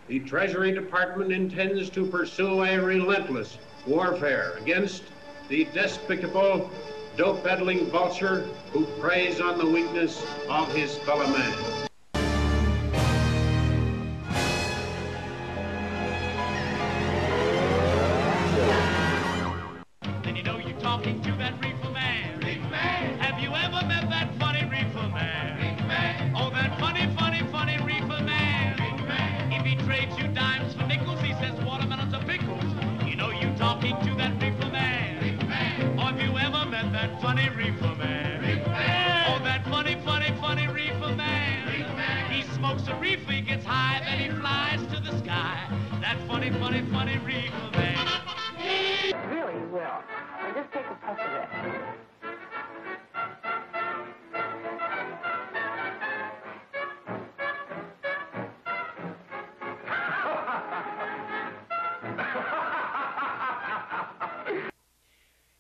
The Treasury Department intends to pursue a relentless warfare against the despicable, dope-peddling vulture who preys on the weakness of his fellow man. Then you know you're talking to that reefer man. Reefer man. Have you ever met that funny reefer man? Reefer man. Oh, that funny, funny, funny reefer man. Reefer man. If he trades you dimes for nickels, he says watermelons are pickles. You know you're talking to that reefer man. Reefer man. Oh, have you ever met that funny reefer man? Reefer man. Oh, that funny, funny, funny reefer man. Reefer man. He smokes a reefer, he gets high, then he flies to the sky. That funny, funny, funny reefer man. Really will. Now just take a puff of it.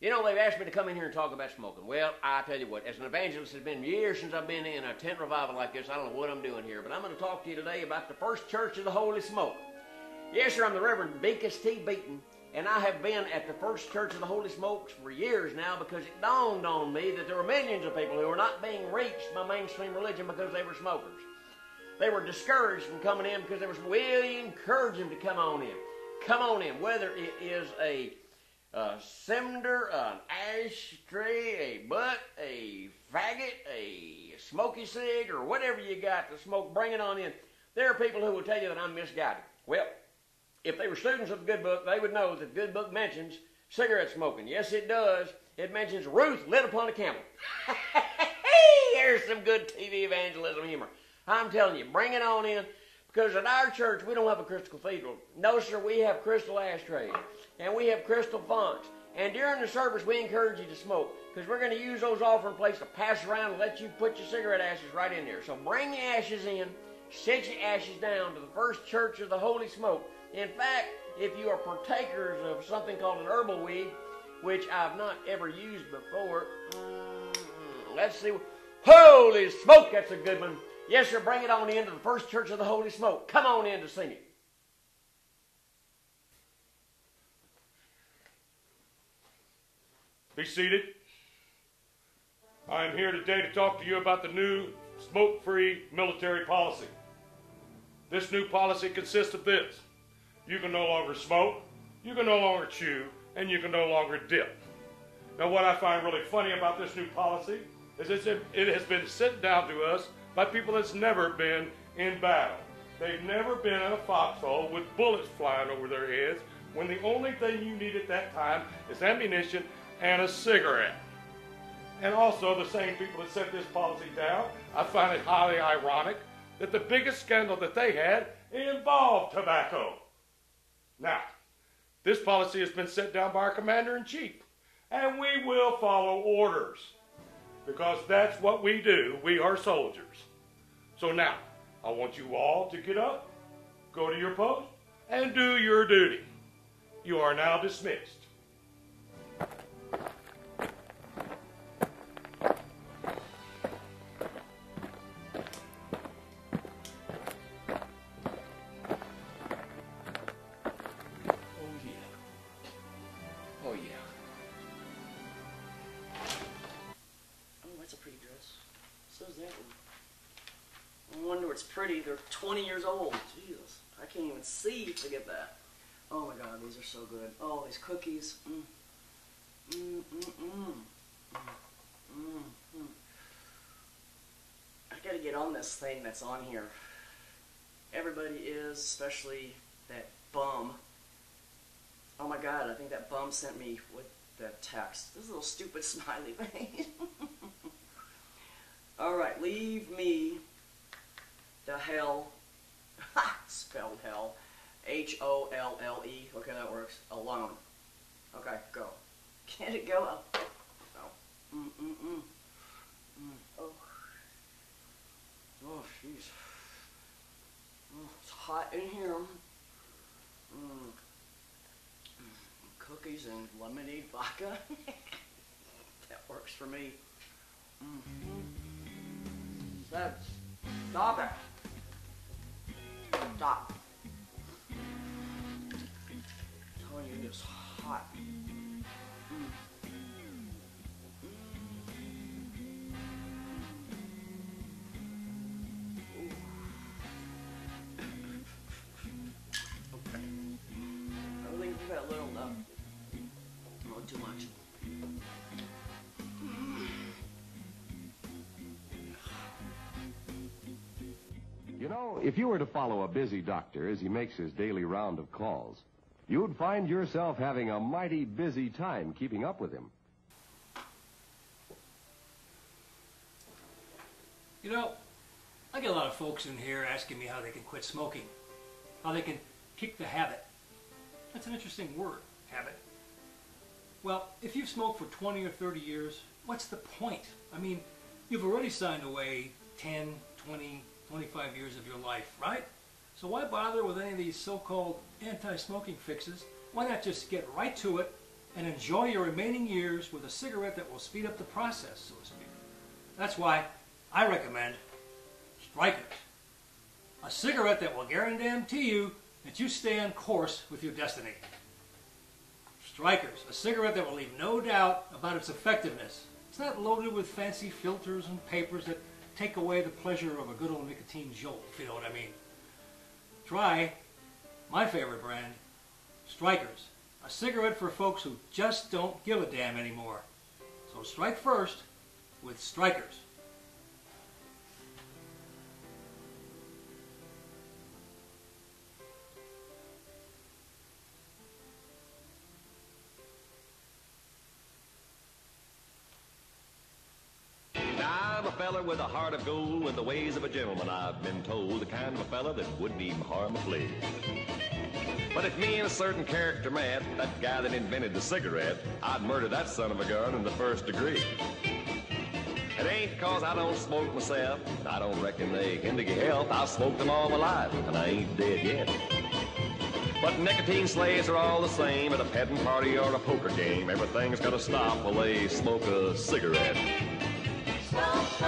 You know, they've asked me to come in here and talk about smoking. Well, I tell you what, as an evangelist, it's been years since I've been in a tent revival like this. I don't know what I'm doing here, but I'm going to talk to you today about the First Church of the Holy Smoke. Yes, sir, I'm the Reverend Beacus T. Beaton, and I have been at the First Church of the Holy Smokes for years now because it dawned on me that there were millions of people who were not being reached by mainstream religion because they were smokers. They were discouraged from coming in because there was, we encourage them to come on in. Come on in, whether it is a cinder, an ashtray, a butt, a faggot, a smoky cig, or whatever you got to smoke, bring it on in. There are people who will tell you that I'm misguided. Well, if they were students of the Good Book, they would know that the Good Book mentions cigarette smoking. Yes, it does. It mentions Ruth lit upon a camel. Here's some good TV evangelism humor. I'm telling you, bring it on in. Because at our church, we don't have a crystal cathedral. No, sir, we have crystal ashtrays. And we have crystal fonts. And during the service, we encourage you to smoke. Because we're going to use those offering plates to pass around and let you put your cigarette ashes right in there. So bring the ashes in, set your ashes down to the First Church of the Holy Smoke. In fact, if you are partakers of something called an herbal weed, which I've not ever used before, let's see. Holy smoke, that's a good one. Yes, sir, bring it on in to the First Church of the Holy Smoke. Come on in to see me. Be seated. I am here today to talk to you about the new smoke-free military policy. This new policy consists of this. You can no longer smoke, you can no longer chew, and you can no longer dip. Now, what I find really funny about this new policy is it has been sent down to us by people that's never been in battle. They've never been in a foxhole with bullets flying over their heads when the only thing you need at that time is ammunition and a cigarette. And also, the same people that set this policy down, I find it highly ironic that the biggest scandal that they had involved tobacco. Now, this policy has been set down by our commander-in-chief, and we will follow orders, because that's what we do. We are soldiers. So now, I want you all to get up, go to your post, and do your duty. You are now dismissed. No wonder it's pretty. They're 20 years old. Jesus, I can't even see to get that. Oh my God, these are so good. Oh, these cookies. I gotta get on this thing that's on here. Everybody is, especially that bum. Oh my God, I think that bum sent me with that text. This little stupid smiley face. All right, leave me the hell, spelled hell, H-O-L-L-E, okay, that works, alone. Okay, go. Can it go? Oh, oh, oh, jeez. Oh, it's hot in here. Cookies and lemonade vodka. That works for me. Stop it. Stop. telling you, it was hot. Okay. I think we got a little enough. Not too much. You know, if you were to follow a busy doctor as he makes his daily round of calls, you'd find yourself having a mighty busy time keeping up with him. You know, I get a lot of folks in here asking me how they can quit smoking, how they can kick the habit. That's an interesting word, habit. Well, if you've smoked for 20 or 30 years, what's the point? I mean, you've already signed away 10, 20, 25 years of your life, right? So why bother with any of these so-called anti-smoking fixes? Why not just get right to it and enjoy your remaining years with a cigarette that will speed up the process, so to speak? That's why I recommend Strikers, a cigarette that will guarantee you that you stay on course with your destiny. Strikers, a cigarette that will leave no doubt about its effectiveness. It's not loaded with fancy filters and papers that take away the pleasure of a good old nicotine jolt, if you know what I mean. Try my favorite brand, Strikers, a cigarette for folks who just don't give a damn anymore. So strike first with Strikers. I'm a fella with a heart of gold, with the ways of a gentleman, I've been told. The kind of a fella that wouldn't even harm a flea. But if me and a certain character met, that guy that invented the cigarette, I'd murder that son of a gun in the first degree. It ain't cause I don't smoke myself. I don't reckon they hinder your health. I've smoked them all my life, and I ain't dead yet. But nicotine slaves are all the same at a petting party or a poker game. Everything's gotta stop while they smoke a cigarette. Smoke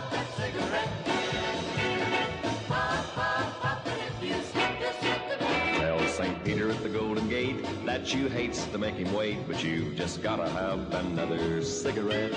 that cigarette. Pop, and if you smoke the Well, St. Peter at the Golden Gate, that you hates to make him wait, but you've just gotta have another cigarette.